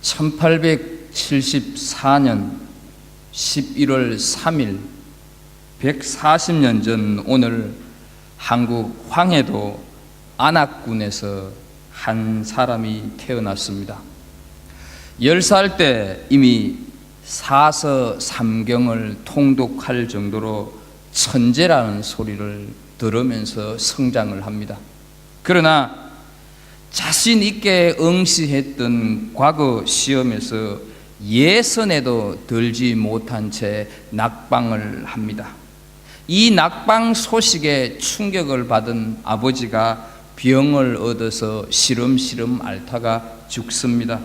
1874년 11월 3일 140년 전 오늘 한국 황해도 안악군에서 한 사람이 태어났습니다. 10살 때 이미 사서 삼경을 통독할 정도로 천재라는 소리를 들으면서 성장을 합니다. 그러나 자신 있게 응시했던 과거 시험에서 예선에도 들지 못한 채 낙방을 합니다. 이 낙방 소식에 충격을 받은 아버지가 병을 얻어서 시름시름 앓다가 죽습니다.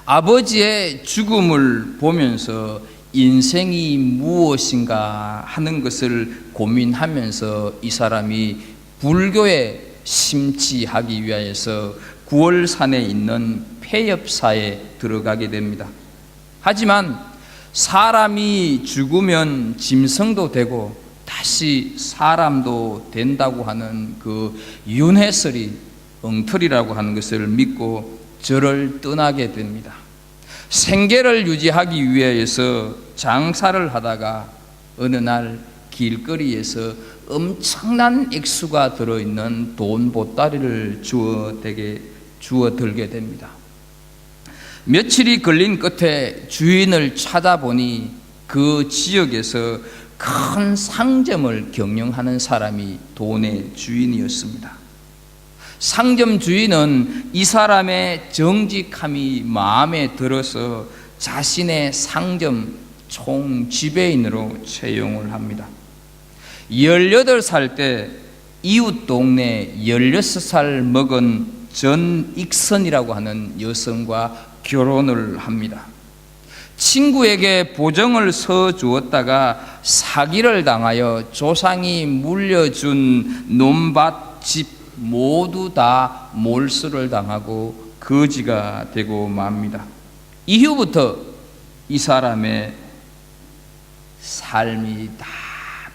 아버지의 죽음을 보면서 인생이 무엇인가 하는 것을 고민하면서 이 사람이 불교에 심취하기 위하여서 구월산에 있는 폐엽사에 들어가게 됩니다. 하지만 사람이 죽으면 짐승도 되고 다시 사람도 된다고 하는 그 윤회설이 엉터리라고 하는 것을 믿고 절을 떠나게 됩니다. 생계를 유지하기 위해서 장사를 하다가 어느 날 길거리에서 엄청난 액수가 들어있는 돈 보따리를 주워 들게 됩니다. 며칠이 걸린 끝에 주인을 찾아보니 그 지역에서 큰 상점을 경영하는 사람이 돈의 주인이었습니다. 상점 주인은 이 사람의 정직함이 마음에 들어서 자신의 상점 총 지배인으로 채용을 합니다. 18살 때 이웃 동네 16살 먹은 전익선이라고 하는 여성과 결혼을 합니다. 친구에게 보정을 서 주었다가 사기를 당하여 조상이 물려준 논밭, 집 모두 다 몰수를 당하고 거지가 되고 맙니다. 이후부터 이 사람의 삶이 다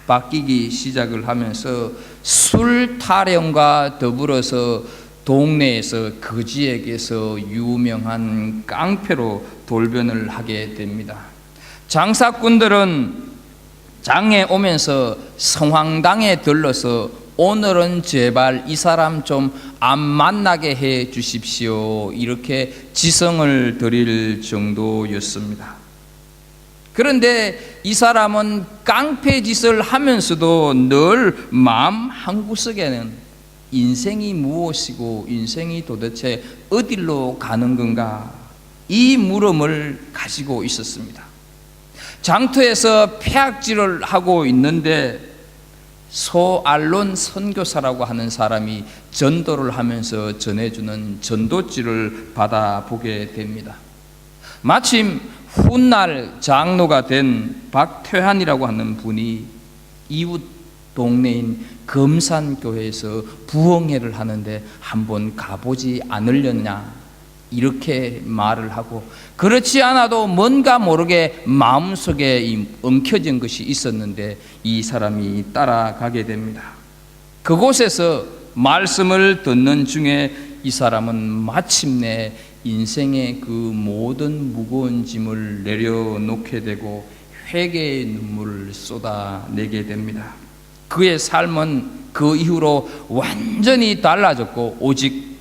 바뀌기 시작을 하면서 술 타령과 더불어서 동네에서 거지에게서 유명한 깡패로 돌변을 하게 됩니다. 장사꾼들은 장에 오면서 성황당에 들러서 오늘은 제발 이 사람 좀 안 만나게 해 주십시오, 이렇게 지성을 드릴 정도였습니다. 그런데 이 사람은 깡패 짓을 하면서도 늘 마음 한구석에는 인생이 무엇이고 인생이 도대체 어디로 가는 건가, 이 물음을 가지고 있었습니다. 장터에서 폐악질을 하고 있는데 소알론 선교사라고 하는 사람이 전도를 하면서 전해주는 전도지를 받아보게 됩니다. 마침 훗날 장로가 된 박퇴한이라고 하는 분이 이웃 동네인 금산교회에서 부흥회를 하는데 한번 가보지 않으려냐, 이렇게 말을 하고, 그렇지 않아도 뭔가 모르게 마음속에 엉켜진 것이 있었는데 이 사람이 따라가게 됩니다. 그곳에서 말씀을 듣는 중에 이 사람은 마침내 인생의 그 모든 무거운 짐을 내려놓게 되고 회개의 눈물을 쏟아내게 됩니다. 그의 삶은 그 이후로 완전히 달라졌고 오직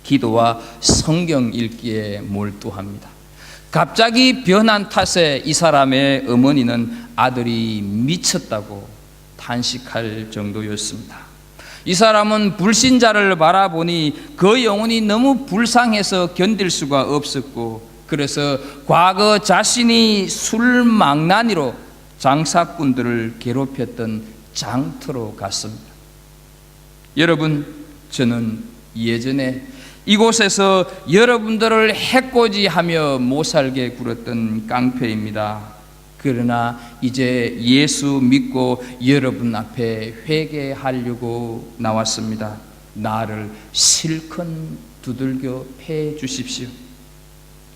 기도와 성경 읽기에 몰두합니다. 갑자기 변한 탓에 이 사람의 어머니는 아들이 미쳤다고 탄식할 정도였습니다. 이 사람은 불신자를 바라보니 그 영혼이 너무 불쌍해서 견딜 수가 없었고, 그래서 과거 자신이 술망나니로 장사꾼들을 괴롭혔던 장터로 갔습니다. 여러분, 저는 예전에 이곳에서 여러분들을 해코지하며 못살게 굴었던 깡패입니다. 그러나 이제 예수 믿고 여러분 앞에 회개하려고 나왔습니다. 나를 실컷 두들겨 패 주십시오.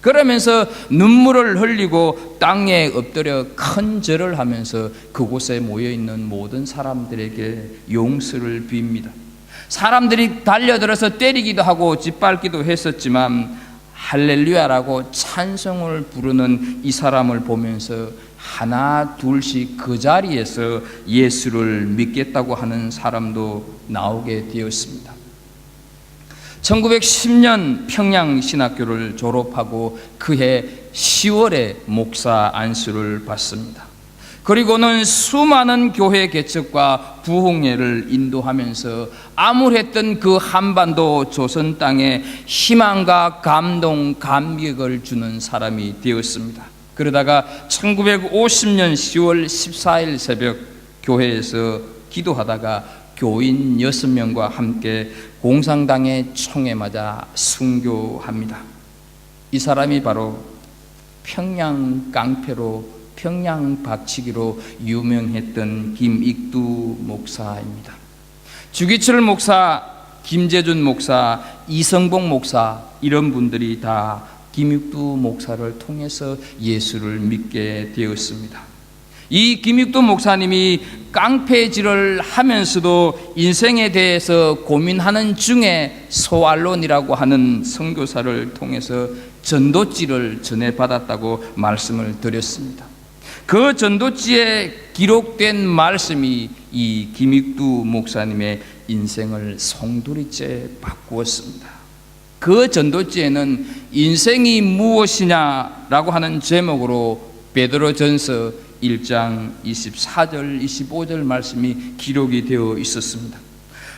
그러면서 눈물을 흘리고 땅에 엎드려 큰 절을 하면서 그곳에 모여있는 모든 사람들에게 용서를 빕니다. 사람들이 달려들어서 때리기도 하고 짓밟기도 했었지만 할렐루야라고 찬송을 부르는 이 사람을 보면서 하나 둘씩 그 자리에서 예수를 믿겠다고 하는 사람도 나오게 되었습니다. 1910년 평양신학교를 졸업하고 그해 10월에 목사 안수를 받습니다. 그리고는 수많은 교회 개척과 부흥회를 인도하면서 암울했던 그 한반도 조선 땅에 희망과 감동, 감격을 주는 사람이 되었습니다. 그러다가 1950년 10월 14일 새벽 교회에서 기도하다가 교인 6명과 함께 공산당의 총에 맞아 순교합니다. 이 사람이 바로 평양 깡패로, 평양 박치기로 유명했던 김익두 목사입니다. 주기철 목사, 김재준 목사, 이성복 목사, 이런 분들이 다 김익두 목사를 통해서 예수를 믿게 되었습니다. 이 김익두 목사님이 깡패질을 하면서도 인생에 대해서 고민하는 중에 소알론이라고 하는 선교사를 통해서 전도지를 전해받았다고 말씀을 드렸습니다. 그 전도지에 기록된 말씀이 이 김익두 목사님의 인생을 송두리째 바꾸었습니다. 그 전도지에는 인생이 무엇이냐라고 하는 제목으로 베드로전서 1장 24절 25절 말씀이 기록이 되어 있었습니다.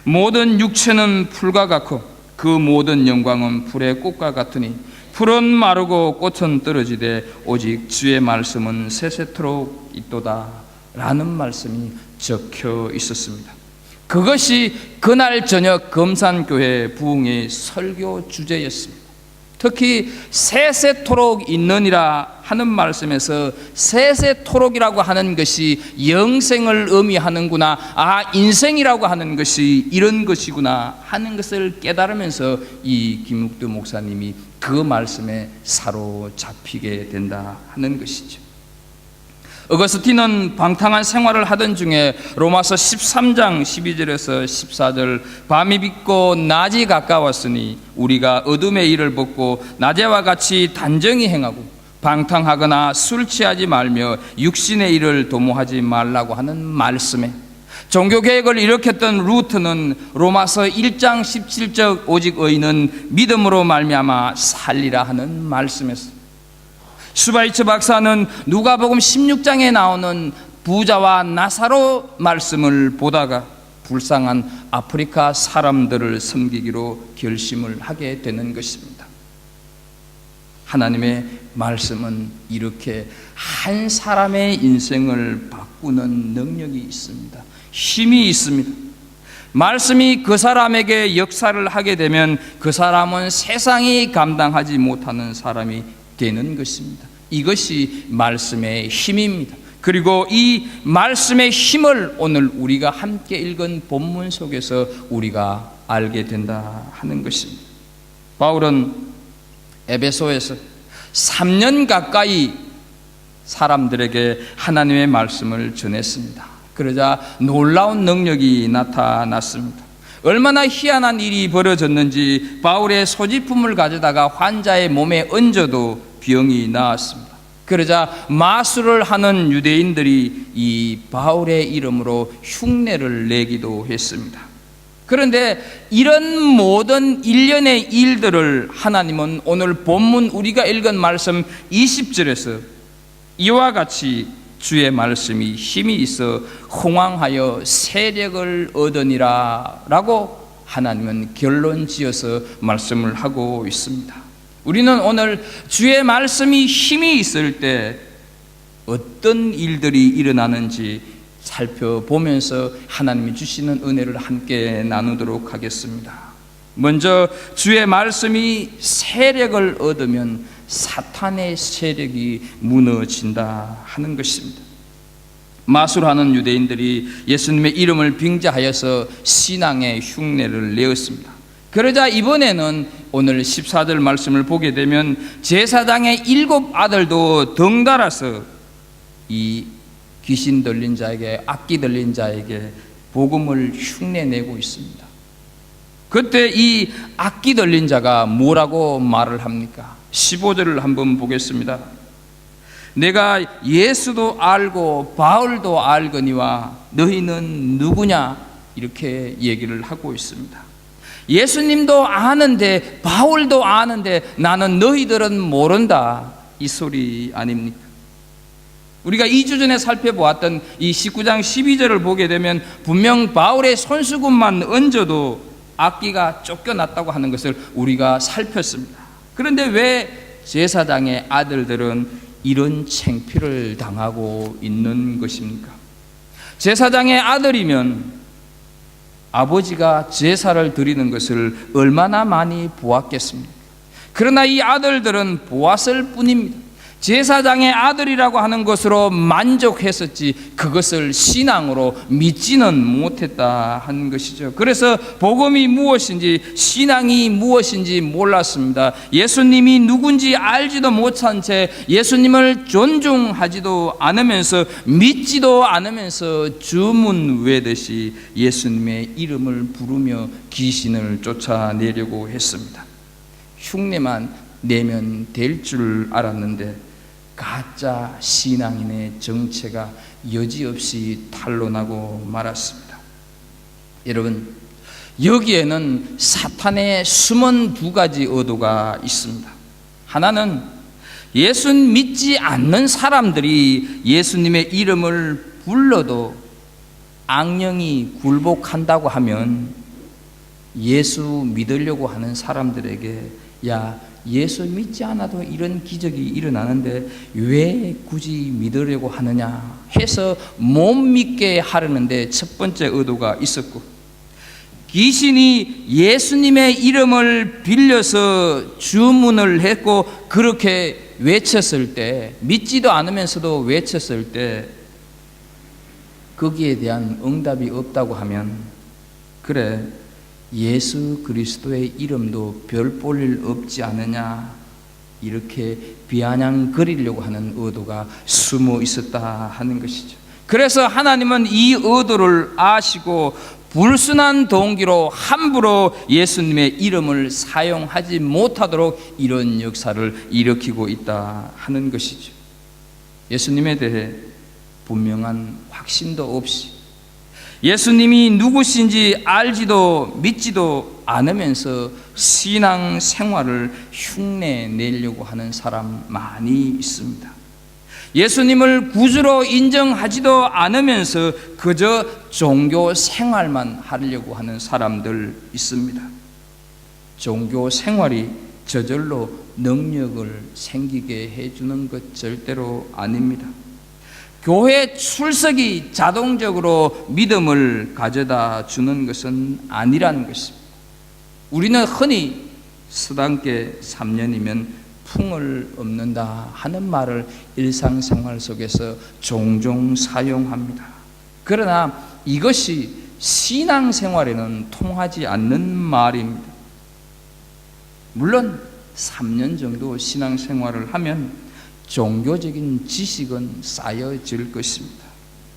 모든 육체는 풀과 같고 그 모든 영광은 불의 꽃과 같으니 풀은 마르고 꽃은 떨어지되 오직 주의 말씀은 세세토록 있도다 라는 말씀이 적혀 있었습니다. 그것이 그날 저녁 금산교회 부흥의 설교 주제였습니다. 특히 세세토록 있느니라 하는 말씀에서 세세토록이라고 하는 것이 영생을 의미하는구나, 인생이라고 하는 것이 이런 것이구나 하는 것을 깨달으면서 이 김익두 목사님이 그 말씀에 사로잡히게 된다 하는 것이죠. 어거스틴은 방탕한 생활을 하던 중에 로마서 13장 12절에서 14절 밤이 빛고 낮이 가까웠으니 우리가 어둠의 일을 벗고 낮에와 같이 단정히 행하고 방탕하거나 술 취하지 말며 육신의 일을 도모하지 말라고 하는 말씀에 종교개혁을 일으켰던 루트는 로마서 1장 17절 오직 의인은 믿음으로 말미암아 살리라 하는 말씀에서, 슈바이처 박사는 누가복음 16장에 나오는 부자와 나사로 말씀을 보다가 불쌍한 아프리카 사람들을 섬기기로 결심을 하게 되는 것입니다. 하나님의 말씀은 이렇게 한 사람의 인생을 바꾸는 능력이 있습니다. 힘이 있습니다. 말씀이 그 사람에게 역사를 하게 되면 그 사람은 세상이 감당하지 못하는 사람이 되는 것입니다. 이것이 말씀의 힘입니다. 그리고 이 말씀의 힘을 오늘 우리가 함께 읽은 본문 속에서 우리가 알게 된다 하는 것입니다. 바울은 에베소에서 3년 가까이 사람들에게 하나님의 말씀을 전했습니다. 그러자 놀라운 능력이 나타났습니다. 얼마나 희한한 일이 벌어졌는지 바울의 소지품을 가져다가 환자의 몸에 얹어도 병이 나았습니다. 그러자 마술을 하는 유대인들이 이 바울의 이름으로 흉내를 내기도 했습니다. 그런데 이런 모든 일련의 일들을 하나님은 오늘 본문 우리가 읽은 말씀 20절에서 이와 같이 주의 말씀이 힘이 있어 흥왕하여 세력을 얻으니라 라고 하나님은 결론 지어서 말씀을 하고 있습니다. 우리는 오늘 주의 말씀이 힘이 있을 때 어떤 일들이 일어나는지 살펴보면서 하나님이 주시는 은혜를 함께 나누도록 하겠습니다. 먼저 주의 말씀이 세력을 얻으면 사탄의 세력이 무너진다 하는 것입니다. 마술하는 유대인들이 예수님의 이름을 빙자하여서 신앙의 흉내를 내었습니다. 그러자 이번에는 오늘 14절 말씀을 보게 되면 제사장의 7 아들도 덩달아서 이 귀신 들린 자에게, 악기 들린 자에게 복음을 흉내내고 있습니다. 그때 이 악기 들린 자가 뭐라고 말을 합니까? 15절을 한번 보겠습니다. 내가 예수도 알고 바울도 알거니와 너희는 누구냐? 이렇게 얘기를 하고 있습니다. 예수님도 아는데 바울도 아는데 나는 너희들은 모른다, 이 소리 아닙니까? 우리가 2주 전에 살펴보았던 이 19장 12절을 보게 되면 분명 바울의 손수건만 얹어도 악기가 쫓겨났다고 하는 것을 우리가 살폈습니다. 그런데 왜 제사장의 아들들은 이런 창피를 당하고 있는 것입니까? 제사장의 아들이면 아버지가 제사를 드리는 것을 얼마나 많이 보았겠습니까? 그러나 이 아들들은 보았을 뿐입니다. 제사장의 아들이라고 하는 것으로 만족했었지 그것을 신앙으로 믿지는 못했다 하는 것이죠. 그래서 복음이 무엇인지, 신앙이 무엇인지 몰랐습니다. 예수님이 누군지 알지도 못한 채 예수님을 존중하지도 않으면서 믿지도 않으면서 주문 외듯이 예수님의 이름을 부르며 귀신을 쫓아내려고 했습니다. 흉내만 내면 될 줄 알았는데 가짜 신앙인의 정체가 여지없이 탄로나고 말았습니다. 여러분, 여기에는 사탄의 숨은 두 가지 의도가 있습니다. 하나는 예수 믿지 않는 사람들이 예수님의 이름을 불러도 악령이 굴복한다고 하면 예수 믿으려고 하는 사람들에게 야, 예수 믿지 않아도 이런 기적이 일어나는데 왜 굳이 믿으려고 하느냐 해서 못 믿게 하려는데 첫 번째 의도가 있었고, 귀신이 예수님의 이름을 빌려서 주문을 했고 그렇게 외쳤을 때, 믿지도 않으면서도 외쳤을 때 거기에 대한 응답이 없다고 하면 그래, 예수 그리스도의 이름도 별 볼 일 없지 않느냐, 이렇게 비아냥거리려고 하는 의도가 숨어 있었다 하는 것이죠. 그래서 하나님은 이 의도를 아시고 불순한 동기로 함부로 예수님의 이름을 사용하지 못하도록 이런 역사를 일으키고 있다 하는 것이죠. 예수님에 대해 분명한 확신도 없이 예수님이 누구신지 알지도 믿지도 않으면서 신앙 생활을 흉내 내려고 하는 사람 많이 있습니다. 예수님을 구주로 인정하지도 않으면서 그저 종교 생활만 하려고 하는 사람들 있습니다. 종교 생활이 저절로 능력을 생기게 해주는 것 절대로 아닙니다. 교회 출석이 자동적으로 믿음을 가져다 주는 것은 아니라는 것입니다. 우리는 흔히 스당계 3년이면 풍을 얻는다 하는 말을 일상생활 속에서 종종 사용합니다. 그러나 이것이 신앙생활에는 통하지 않는 말입니다. 물론 3년 정도 신앙생활을 하면 종교적인 지식은 쌓여질 것입니다.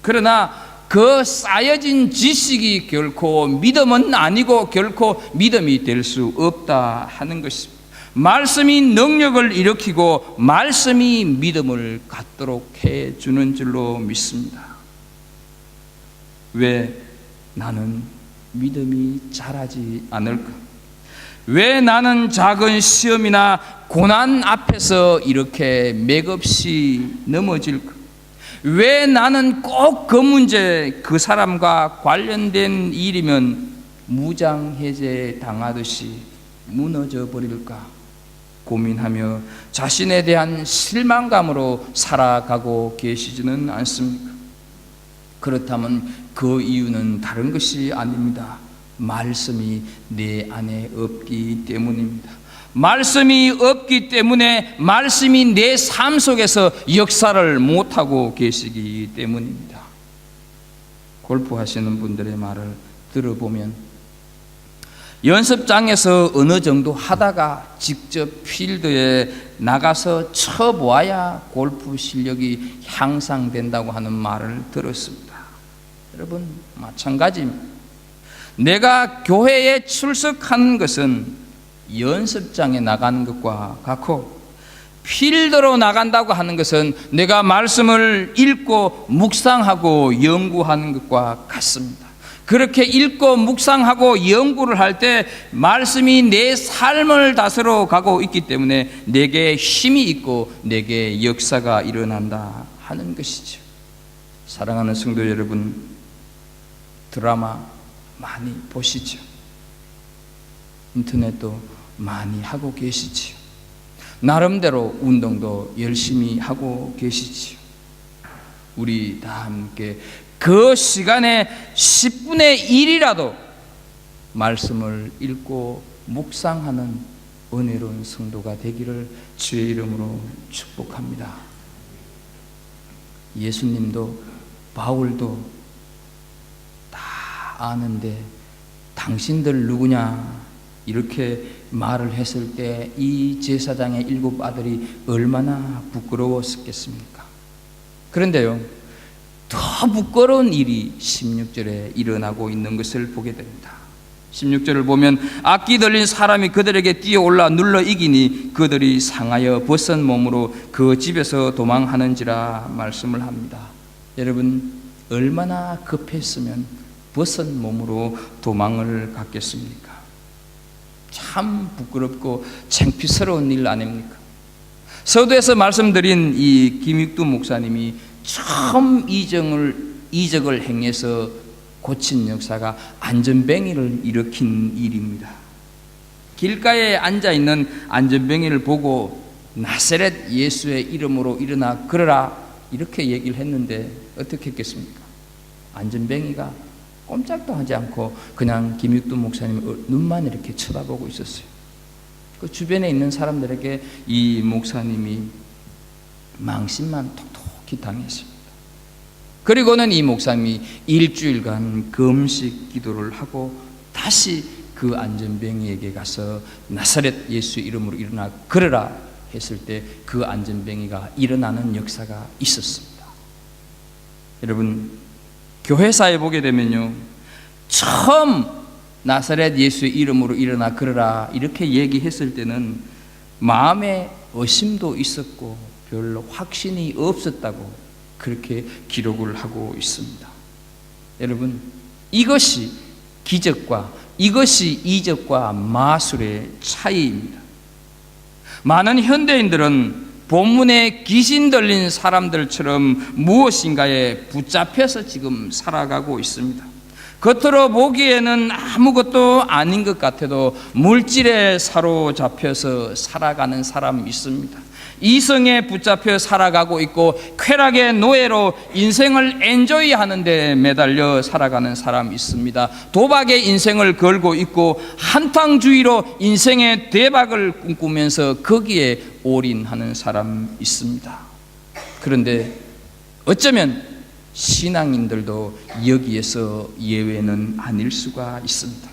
그러나 그 쌓여진 지식이 결코 믿음은 아니고 결코 믿음이 될 수 없다 하는 것입니다. 말씀이 능력을 일으키고 말씀이 믿음을 갖도록 해주는 줄로 믿습니다. 왜 나는 믿음이 자라지 않을까? 왜 나는 작은 시험이나 고난 앞에서 이렇게 맥없이 넘어질까? 왜 나는 꼭 그 문제, 그 사람과 관련된 일이면 무장해제 당하듯이 무너져 버릴까? 고민하며 자신에 대한 실망감으로 살아가고 계시지는 않습니까? 그렇다면 그 이유는 다른 것이 아닙니다. 말씀이 내 안에 없기 때문입니다. 말씀이 없기 때문에 말씀이 내 삶 속에서 역사를 못하고 계시기 때문입니다. 골프하시는 분들의 말을 들어보면 연습장에서 어느 정도 하다가 직접 필드에 나가서 쳐보아야 골프 실력이 향상된다고 하는 말을 들었습니다. 여러분, 마찬가지입니다. 내가 교회에 출석하는 것은 연습장에 나가는 것과 같고, 필드로 나간다고 하는 것은 내가 말씀을 읽고 묵상하고 연구하는 것과 같습니다. 그렇게 읽고 묵상하고 연구를 할 때 말씀이 내 삶을 다스려 가고 있기 때문에 내게 힘이 있고 내게 역사가 일어난다 하는 것이죠. 사랑하는 성도 여러분, 드라마 많이 보시죠. 인터넷도 많이 하고 계시지요. 나름대로 운동도 열심히 하고 계시지요. 우리 다 함께 그 시간에 10분의 1이라도 말씀을 읽고 묵상하는 은혜로운 성도가 되기를 주의 이름으로 축복합니다. 예수님도 바울도 다 아는데 당신들 누구냐 이렇게 말을 했을 때 이 제사장의 7 아들이 얼마나 부끄러웠겠습니까? 그런데요, 더 부끄러운 일이 16절에 일어나고 있는 것을 보게 됩니다. 16절을 보면 악기 들린 사람이 그들에게 뛰어올라 눌러 이기니 그들이 상하여 벗은 몸으로 그 집에서 도망하는지라 말씀을 합니다. 여러분, 얼마나 급했으면 벗은 몸으로 도망을 갔겠습니까? 참 부끄럽고 창피스러운 일 아닙니까? 서두에서 말씀드린 이 김익두 목사님이 처음 이적을 행해서 고친 역사가 안전뱅이를 일으킨 일입니다. 길가에 앉아있는 안전뱅이를 보고 나사렛 예수의 이름으로 일어나 걸어라 이렇게 얘기를 했는데 어떻게 했겠습니까? 안전뱅이가 꼼짝도 하지 않고 그냥 김익두 목사님 눈만 이렇게 쳐다보고 있었어요. 그 주변에 있는 사람들에게 이 목사님이 망신만 톡톡히 당했습니다. 그리고는 이 목사님이 일주일간 금식 기도를 하고 다시 그 안전뱅이에게 가서 나사렛 예수 이름으로 일어나 걸어라 했을 때 그 안전뱅이가 일어나는 역사가 있었습니다. 여러분, 교회사에 보게 되면요, 처음 나사렛 예수의 이름으로 일어나 걸어라 이렇게 얘기했을 때는 마음에 의심도 있었고 별로 확신이 없었다고 그렇게 기록을 하고 있습니다. 여러분, 이것이 기적과 이것이 이적과 마술의 차이입니다. 많은 현대인들은 본문에 귀신 들린 사람들처럼 무엇인가에 붙잡혀서 지금 살아가고 있습니다. 겉으로 보기에는 아무것도 아닌 것 같아도 물질에 사로잡혀서 살아가는 사람이 있습니다. 이성에 붙잡혀 살아가고 있고 쾌락의 노예로 인생을 엔조이 하는데 매달려 살아가는 사람이 있습니다. 도박의 인생을 걸고 있고 한탕주의로 인생의 대박을 꿈꾸면서 거기에 올인하는 사람이 있습니다. 그런데 어쩌면 신앙인들도 여기에서 예외는 아닐 수가 있습니다.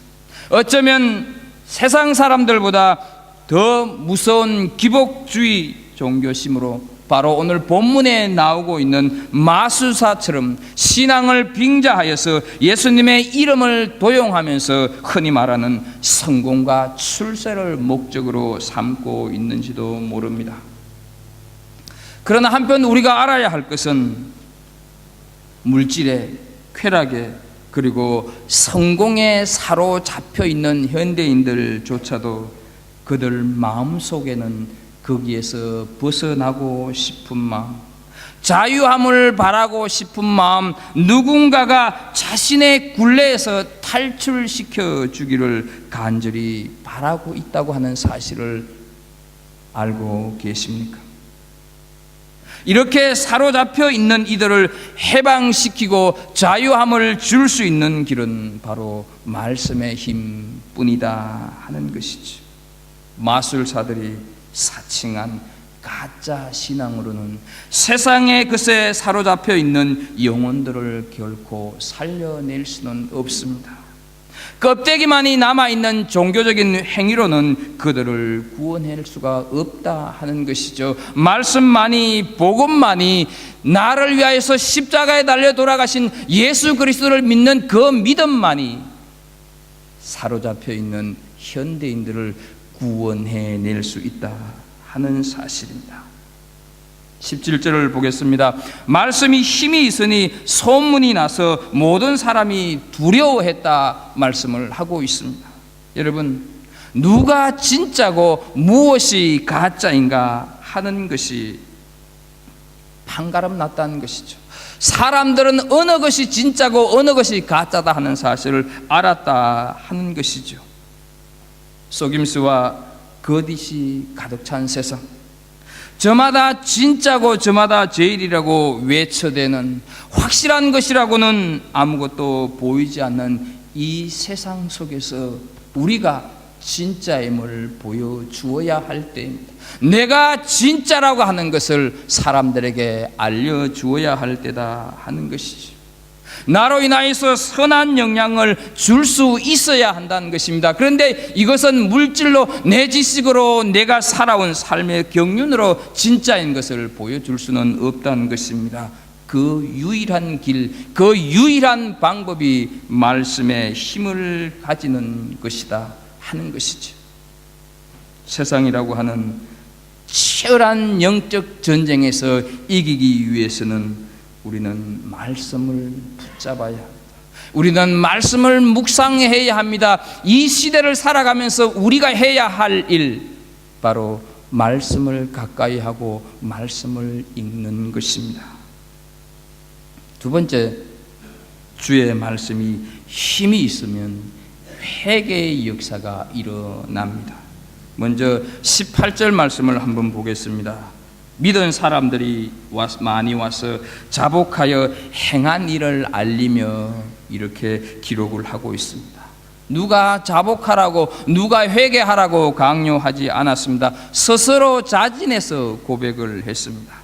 어쩌면 세상 사람들보다 더 무서운 기복주의 종교심으로 바로 오늘 본문에 나오고 있는 마술사처럼 신앙을 빙자하여서 예수님의 이름을 도용하면서 흔히 말하는 성공과 출세를 목적으로 삼고 있는지도 모릅니다. 그러나 한편 우리가 알아야 할 것은 물질에, 쾌락에, 그리고 성공에 사로잡혀 있는 현대인들조차도 그들 마음속에는 거기에서 벗어나고 싶은 마음, 자유함을 바라고 싶은 마음, 누군가가 자신의 굴레에서 탈출시켜 주기를 간절히 바라고 있다고 하는 사실을 알고 계십니까? 이렇게 사로잡혀 있는 이들을 해방시키고 자유함을 줄 수 있는 길은 바로 말씀의 힘뿐이다 하는 것이죠. 마술사들이 사칭한 가짜 신앙으로는 세상의 것에 사로잡혀 있는 영혼들을 결코 살려낼 수는 없습니다. 껍데기만이 남아있는 종교적인 행위로는 그들을 구원할 수가 없다 하는 것이죠. 말씀만이, 복음만이, 나를 위하여서 십자가에 달려 돌아가신 예수 그리스도를 믿는 그 믿음만이 사로잡혀 있는 현대인들을 구원해낼 수 있다 하는 사실입니다. 17절을 보겠습니다. 말씀이 힘이 있으니 소문이 나서 모든 사람이 두려워했다 말씀을 하고 있습니다. 여러분, 누가 진짜고 무엇이 가짜인가 하는 것이 판가름 났다는 것이죠. 사람들은 어느 것이 진짜고 어느 것이 가짜다 하는 사실을 알았다 하는 것이죠. 속임수와 거짓이 가득 찬 세상, 저마다 진짜고 저마다 제일이라고 외쳐대는 확실한 것이라고는 아무것도 보이지 않는 이 세상 속에서 우리가 진짜임을 보여주어야 할 때입니다. 내가 진짜라고 하는 것을 사람들에게 알려주어야 할 때다 하는 것이죠. 나로 인하여서 선한 영향을 줄 수 있어야 한다는 것입니다. 그런데 이것은 물질로 내 지식으로 내가 살아온 삶의 경륜으로 진짜인 것을 보여줄 수는 없다는 것입니다. 그 유일한 길, 그 유일한 방법이 말씀의 힘을 가지는 것이다 하는 것이죠. 세상이라고 하는 치열한 영적 전쟁에서 이기기 위해서는 우리는 말씀을 붙잡아야 합니다. 우리는 말씀을 묵상해야 합니다. 이 시대를 살아가면서 우리가 해야 할 일, 바로 말씀을 가까이 하고 말씀을 읽는 것입니다. 두 번째, 주의 말씀이 힘이 있으면 회개의 역사가 일어납니다. 먼저 18절 말씀을 한번 보겠습니다. 믿은 사람들이 많이 와서 자복하여 행한 일을 알리며 이렇게 기록을 하고 있습니다. 누가 자복하라고, 누가 회개하라고 강요하지 않았습니다. 스스로 자진해서 고백을 했습니다.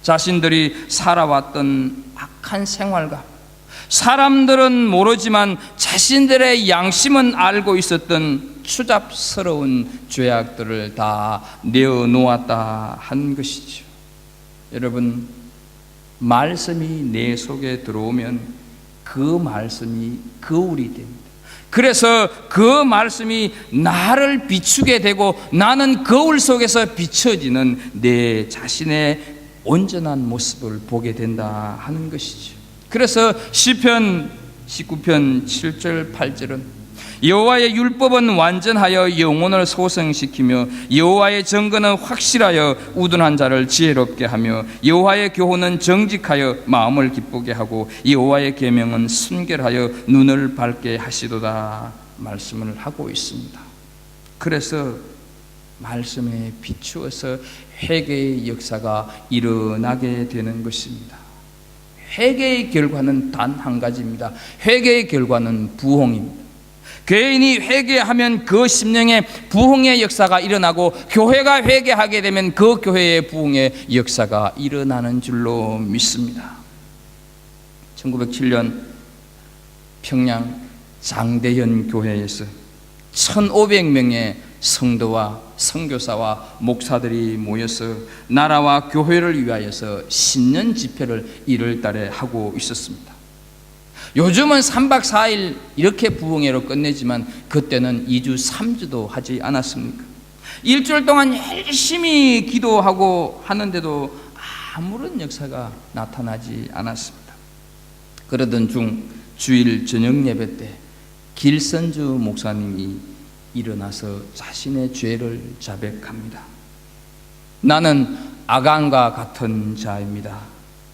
자신들이 살아왔던 악한 생활과 사람들은 모르지만 자신들의 양심은 알고 있었던 추잡스러운 죄악들을 다 내어놓았다 한 것이죠. 여러분, 말씀이 내 속에 들어오면 그 말씀이 거울이 됩니다. 그래서 그 말씀이 나를 비추게 되고 나는 거울 속에서 비춰지는 내 자신의 온전한 모습을 보게 된다 하는 것이죠. 그래서 시편 19편 7절 8절은 여호와의 율법은 완전하여 영혼을 소생시키며 여호와의 정근은 확실하여 우둔한 자를 지혜롭게 하며 여호와의 교훈은 정직하여 마음을 기쁘게 하고 여호와의 계명은 순결하여 눈을 밝게 하시도다 말씀을 하고 있습니다. 그래서 말씀에 비추어서 회개의 역사가 일어나게 되는 것입니다. 회개의 결과는 단 한 가지입니다. 회개의 결과는 부흥입니다. 개인이 회개하면 그 심령에 부흥의 역사가 일어나고 교회가 회개하게 되면 그 교회의 부흥의 역사가 일어나는 줄로 믿습니다. 1907년 평양 장대현 교회에서 1500명의 성도와 선교사와 목사들이 모여서 나라와 교회를 위하여서 신년 집회를 1월 달에 하고 있었습니다. 요즘은 3박 4일 이렇게 부흥회로 끝내지만 그때는 2주 3주도 하지 않았습니까? 일주일 동안 열심히 기도하고 하는데도 아무런 역사가 나타나지 않았습니다. 그러던 중 주일 저녁 예배 때 길선주 목사님이 일어나서 자신의 죄를 자백합니다. 나는 아간과 같은 자입니다.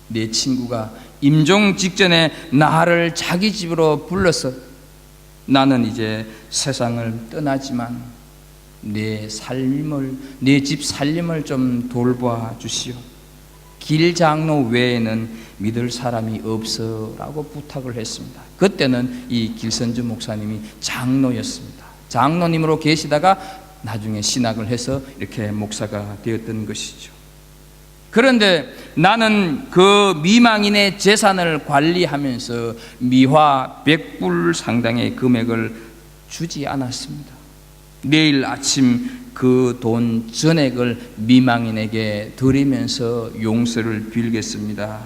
내 친구가 임종 직전에 나를 자기 집으로 불러서 나는 이제 세상을 떠나지만 내 집 살림을 좀 돌봐 주시오. 길 장로 외에는 믿을 사람이 없어 라고 부탁을 했습니다. 그때는 이 길선주 목사님이 장로였습니다. 장로님으로 계시다가 나중에 신학을 해서 이렇게 목사가 되었던 것이죠. 그런데 나는 그 미망인의 재산을 관리하면서 미화 100불 상당의 금액을 주지 않았습니다. 내일 아침 그 돈 전액을 미망인에게 드리면서 용서를 빌겠습니다.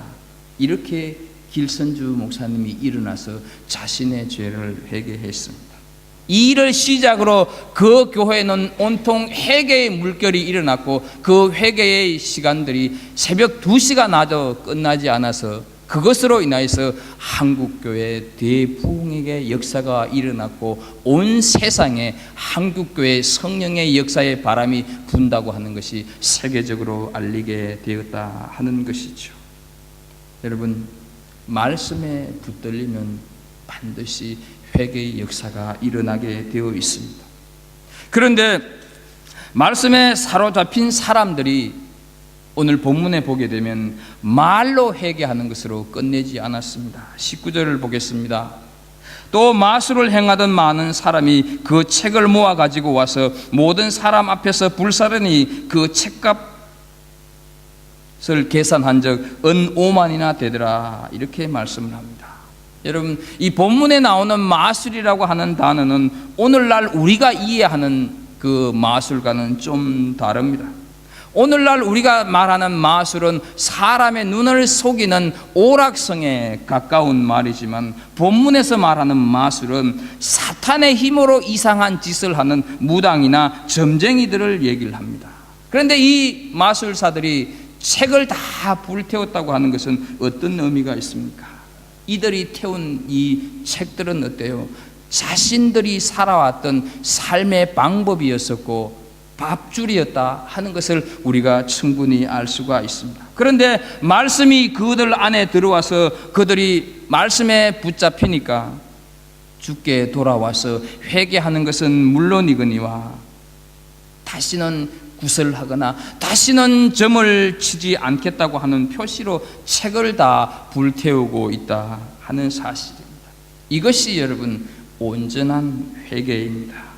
이렇게 길선주 목사님이 일어나서 자신의 죄를 회개했습니다. 이 일을 시작으로 그 교회는 온통 회개의 물결이 일어났고 그 회개의 시간들이 새벽 2시가 끝나지 않아서 그것으로 인하여서 한국교회 대부흥의 역사가 일어났고 온 세상에 한국교회 성령의 역사의 바람이 분다고 하는 것이 세계적으로 알리게 되었다 하는 것이죠. 여러분, 말씀에 붙들리면 반드시 회개의 역사가 일어나게 되어 있습니다. 그런데 말씀에 사로잡힌 사람들이 오늘 본문에 보게 되면 말로 회개하는 것으로 끝내지 않았습니다. 19절을 보겠습니다. 또 마술을 행하던 많은 사람이 그 책을 모아 가지고 와서 모든 사람 앞에서 불사르니 그 책값을 계산한 적 은 5만이나 되더라. 이렇게 말씀을 합니다. 여러분, 이 본문에 나오는 마술이라고 하는 단어는 오늘날 우리가 이해하는 그 마술과는 좀 다릅니다. 오늘날 우리가 말하는 마술은 사람의 눈을 속이는 오락성에 가까운 말이지만 본문에서 말하는 마술은 사탄의 힘으로 이상한 짓을 하는 무당이나 점쟁이들을 얘기를 합니다. 그런데 이 마술사들이 책을 다 불태웠다고 하는 것은 어떤 의미가 있습니까? 이들이 태운 이 책들은 어때요? 자신들이 살아왔던 삶의 방법이었었고 밥줄이었다 하는 것을 우리가 충분히 알 수가 있습니다. 그런데 말씀이 그들 안에 들어와서 그들이 말씀에 붙잡히니까 주께 돌아와서 회개하는 것은 물론이거니와 다시는 구설하거나 다시는 점을 치지 않겠다고 하는 표시로 책을 다 불태우고 있다 하는 사실입니다. 이것이 여러분 온전한 회개입니다.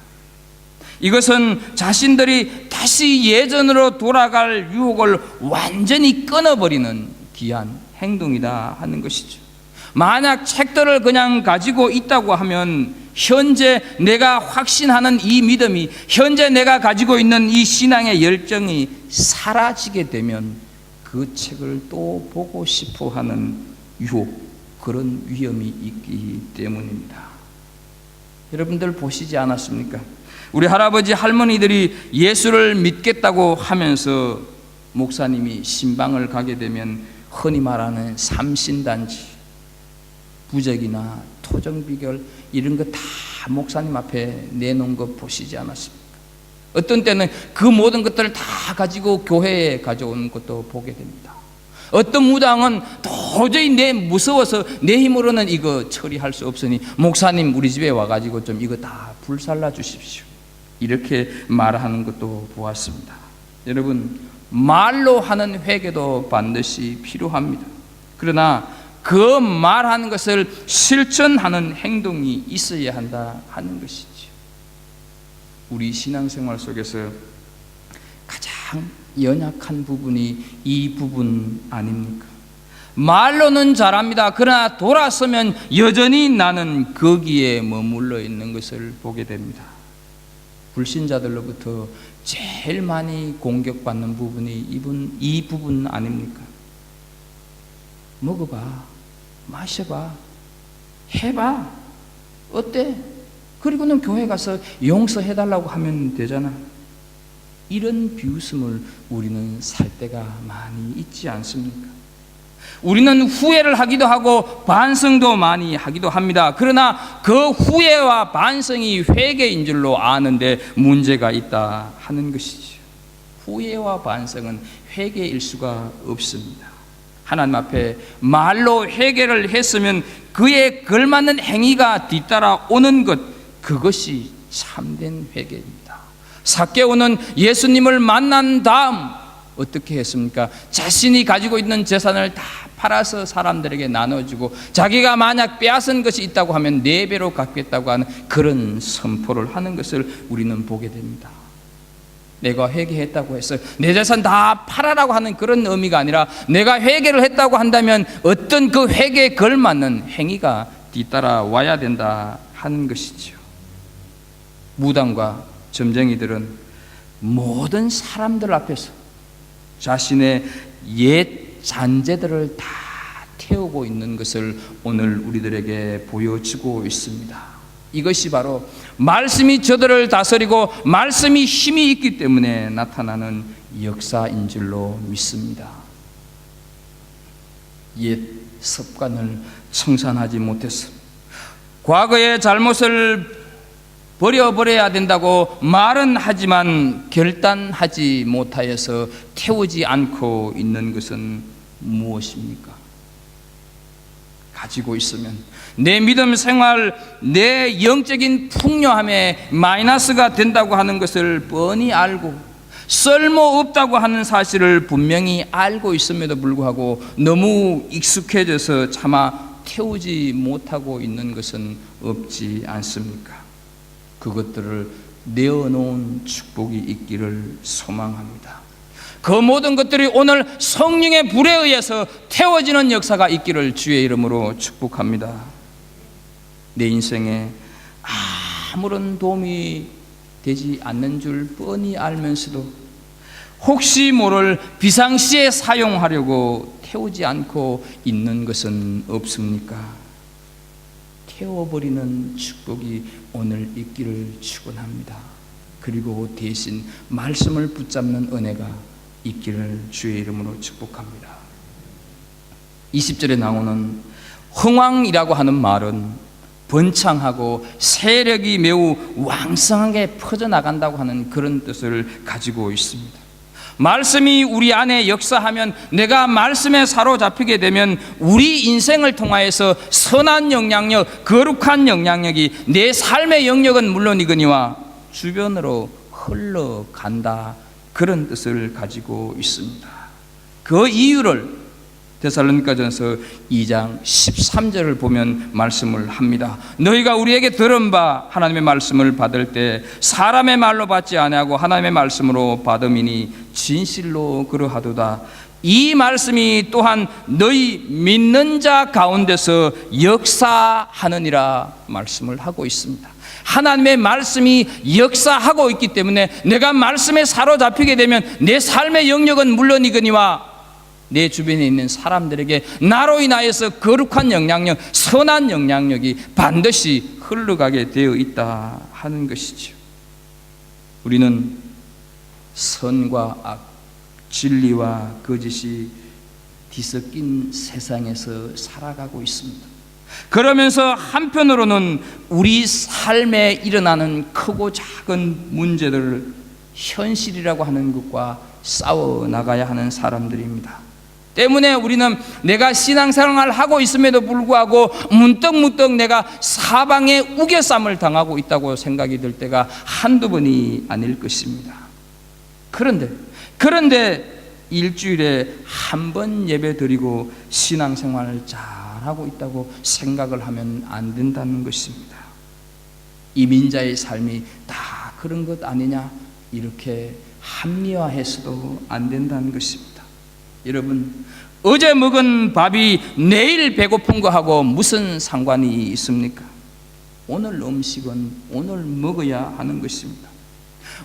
이것은 자신들이 다시 예전으로 돌아갈 유혹을 완전히 끊어버리는 귀한 행동이다 하는 것이죠. 만약 책들을 그냥 가지고 있다고 하면 현재 내가 확신하는 이 믿음이, 현재 내가 가지고 있는 이 신앙의 열정이 사라지게 되면 그 책을 또 보고 싶어 하는 유혹, 그런 위험이 있기 때문입니다. 여러분들 보시지 않았습니까? 우리 할아버지 할머니들이 예수를 믿겠다고 하면서 목사님이 신방을 가게 되면 흔히 말하는 삼신단지, 부적이나 토정비결 이런 거 다 목사님 앞에 내놓은 거 보시지 않았습니까? 어떤 때는 그 모든 것들을 다 가지고 교회에 가져오는 것도 보게 됩니다. 어떤 무당은 도저히 무서워서 내 힘으로는 이거 처리할 수 없으니 목사님 우리 집에 와가지고 좀 이거 다 불살라 주십시오. 이렇게 말하는 것도 보았습니다. 여러분, 말로 하는 회개도 반드시 필요합니다. 그러나 그 말하는 것을 실천하는 행동이 있어야 한다 하는 것이죠. 우리 신앙생활 속에서 가장 연약한 부분이 이 부분 아닙니까? 말로는 잘합니다. 그러나 돌아서면 여전히 나는 거기에 머물러 있는 것을 보게 됩니다. 불신자들로부터 제일 많이 공격받는 부분이 이 부분 아닙니까? 먹어봐, 마셔봐, 해봐, 어때? 그리고는 교회 가서 용서해달라고 하면 되잖아. 이런 비웃음을 우리는 살 때가 많이 있지 않습니까? 우리는 후회를 하기도 하고 반성도 많이 하기도 합니다. 그러나 그 후회와 반성이 회개인 줄로 아는데 문제가 있다 하는 것이죠. 후회와 반성은 회개일 수가 없습니다. 하나님 앞에 말로 회개를 했으면 그에 걸맞는 행위가 뒤따라 오는 것, 그것이 참된 회개입니다. 삭개오는 예수님을 만난 다음 어떻게 했습니까? 자신이 가지고 있는 재산을 다 팔아서 사람들에게 나눠주고 자기가 만약 빼앗은 것이 있다고 하면 4배로 갚겠다고 하는 그런 선포를 하는 것을 우리는 보게 됩니다. 내가 회개했다고 해서 내 재산 다 팔아라고 하는 그런 의미가 아니라 내가 회개를 했다고 한다면 어떤 그 회개에 걸맞는 행위가 뒤따라 와야 된다 하는 것이죠. 무당과 점쟁이들은 모든 사람들 앞에서 자신의 옛 잔재들을 다 태우고 있는 것을 오늘 우리들에게 보여주고 있습니다. 이것이 바로 말씀이 저들을 다스리고 말씀이 힘이 있기 때문에 나타나는 역사인 줄로 믿습니다. 옛 습관을 청산하지 못해서 과거의 잘못을 버려야 된다고 말은 하지만 결단하지 못하여서 태우지 않고 있는 것은 무엇입니까? 가지고 있으면 내 믿음 생활, 내 영적인 풍요함에 마이너스가 된다고 하는 것을 뻔히 알고 쓸모없다고 하는 사실을 분명히 알고 있음에도 불구하고 너무 익숙해져서 차마 태우지 못하고 있는 것은 없지 않습니까? 그것들을 내어놓은 축복이 있기를 소망합니다. 그 모든 것들이 오늘 성령의 불에 의해서 태워지는 역사가 있기를 주의 이름으로 축복합니다. 내 인생에 아무런 도움이 되지 않는 줄 뻔히 알면서도 혹시 모를 비상시에 사용하려고 태우지 않고 있는 것은 없습니까? 태워버리는 축복이 오늘 있기를 축원합니다. 그리고 대신 말씀을 붙잡는 은혜가 있기를 주의 이름으로 축복합니다. 20절에 나오는 흥왕이라고 하는 말은 번창하고 세력이 매우 왕성하게 퍼져나간다고 하는 그런 뜻을 가지고 있습니다. 말씀이 우리 안에 역사하면, 내가 말씀에 사로잡히게 되면 우리 인생을 통하여서 선한 영향력, 거룩한 영향력이 내 삶의 영역은 물론이거니와 주변으로 흘러간다, 그런 뜻을 가지고 있습니다. 그 이유를 데살로니가전서 2장 13절을 보면 말씀을 합니다. 너희가 우리에게 들은 바 하나님의 말씀을 받을 때 사람의 말로 받지 아니하고 하나님의 말씀으로 받음이니 진실로 그러하도다. 이 말씀이 또한 너희 믿는 자 가운데서 역사하느니라 말씀을 하고 있습니다. 하나님의 말씀이 역사하고 있기 때문에 내가 말씀에 사로잡히게 되면 내 삶의 영역은 물론이거니와 내 주변에 있는 사람들에게 나로 인하여서 거룩한 영향력, 선한 영향력이 반드시 흘러가게 되어 있다 하는 것이죠. 우리는 선과 악, 진리와 거짓이 뒤섞인 세상에서 살아가고 있습니다. 그러면서 한편으로는 우리 삶에 일어나는 크고 작은 문제들을 현실이라고 하는 것과 싸워 나가야 하는 사람들입니다. 때문에 우리는 내가 신앙생활을 하고 있음에도 불구하고 문득 내가 사방에 우겨쌈을 당하고 있다고 생각이 들 때가 한두 번이 아닐 것입니다. 그런데 일주일에 한 번 예배 드리고 신앙생활을 잘하고 있다고 생각을 하면 안 된다는 것입니다. 이민자의 삶이 다 그런 것 아니냐, 이렇게 합리화해서도 안 된다는 것입니다. 여러분, 어제 먹은 밥이 내일 배고픈 거하고 무슨 상관이 있습니까? 오늘 음식은 오늘 먹어야 하는 것입니다.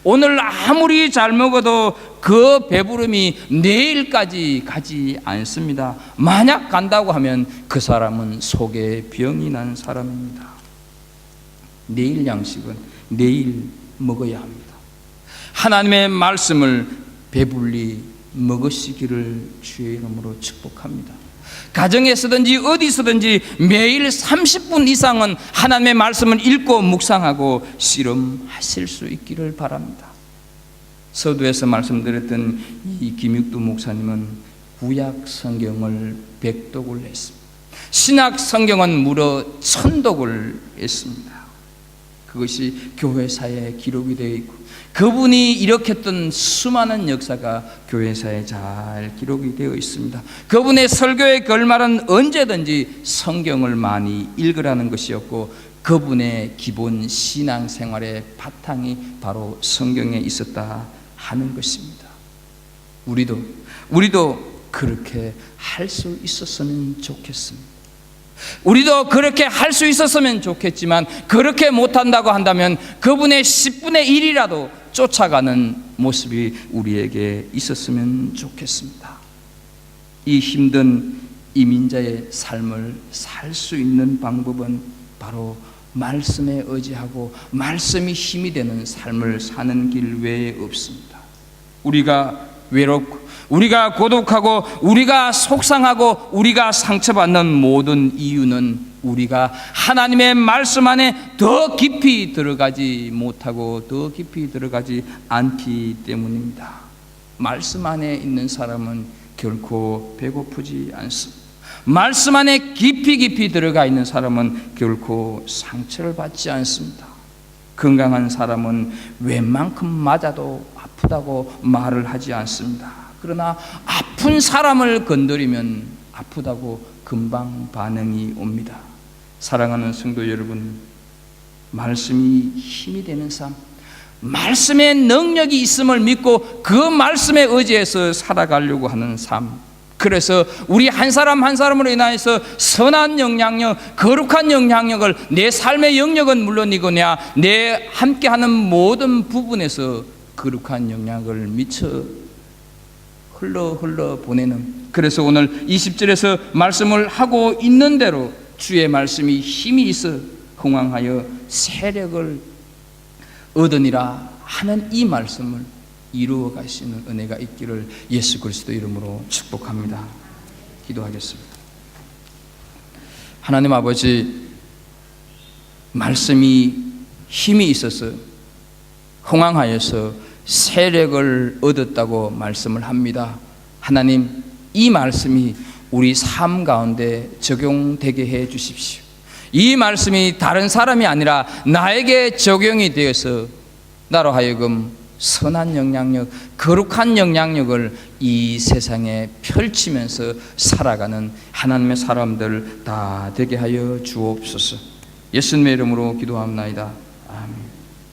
오늘 아무리 잘 먹어도 그 배부름이 내일까지 가지 않습니다. 만약 간다고 하면 그 사람은 속에 병이 난 사람입니다. 내일 양식은 내일 먹어야 합니다. 하나님의 말씀을 배불리 먹으시기를 주의 이름으로 축복합니다. 가정에서든지 어디서든지 매일 30분 이상은 하나님의 말씀을 읽고 묵상하고 씨름하실 수 있기를 바랍니다. 서두에서 말씀드렸던 이 김육두 목사님은 구약 성경을 100독을 했습니다. 신약 성경은 무려 1000독을 했습니다. 그것이 교회사에 기록이 되어 있고 그분이 일으켰던 수많은 역사가 교회사에 잘 기록이 되어 있습니다. 그분의 설교의 결말은 언제든지 성경을 많이 읽으라는 것이었고 그분의 기본 신앙생활의 바탕이 바로 성경에 있었다 하는 것입니다. 우리도 그렇게 할 수 있었으면 좋겠습니다. 우리도 그렇게 할 수 있었으면 좋겠지만 그렇게 못한다고 한다면 그분의 10분의 1이라도 쫓아가는 모습이 우리에게 있었으면 좋겠습니다. 이 힘든 이민자의 삶을 살 수 있는 방법은 바로 말씀에 의지하고 말씀이 힘이 되는 삶을 사는 길 외에 없습니다. 우리가 외롭고 우리가 고독하고 우리가 속상하고 우리가 상처받는 모든 이유는 우리가 하나님의 말씀 안에 더 깊이 들어가지 못하고 더 깊이 들어가지 않기 때문입니다. 말씀 안에 있는 사람은 결코 배고프지 않습니다. 말씀 안에 깊이 들어가 있는 사람은 결코 상처를 받지 않습니다. 건강한 사람은 웬만큼 맞아도 아프다고 말을 하지 않습니다. 그러나 아픈 사람을 건드리면 아프다고 금방 반응이 옵니다. 사랑하는 성도 여러분, 말씀이 힘이 되는 삶, 말씀의 능력이 있음을 믿고 그 말씀에 의지해서 살아가려고 하는 삶, 그래서 우리 한 사람 한 사람으로 인하여서 선한 영향력, 거룩한 영향력을, 내 삶의 영역은 물론이거냐 내 함께하는 모든 부분에서 거룩한 영향을 미쳐 흘러 보내는, 그래서 오늘 20절에서 말씀을 하고 있는 대로 주의 말씀이 힘이 있어 흥왕하여 세력을 얻으니라 하는 이 말씀을 이루어 가시는 은혜가 있기를 예수 그리스도 이름으로 축복합니다. 기도하겠습니다. 하나님 아버지, 말씀이 힘이 있어서 흥왕하여서 세력을 얻었다고 말씀을 합니다. 하나님, 이 말씀이 우리 삶 가운데 적용되게 해 주십시오. 이 말씀이 다른 사람이 아니라 나에게 적용이 되어서 나로 하여금 선한 영향력, 거룩한 영향력을 이 세상에 펼치면서 살아가는 하나님의 사람들 다 되게 하여 주옵소서. 예수님의 이름으로 기도합나이다.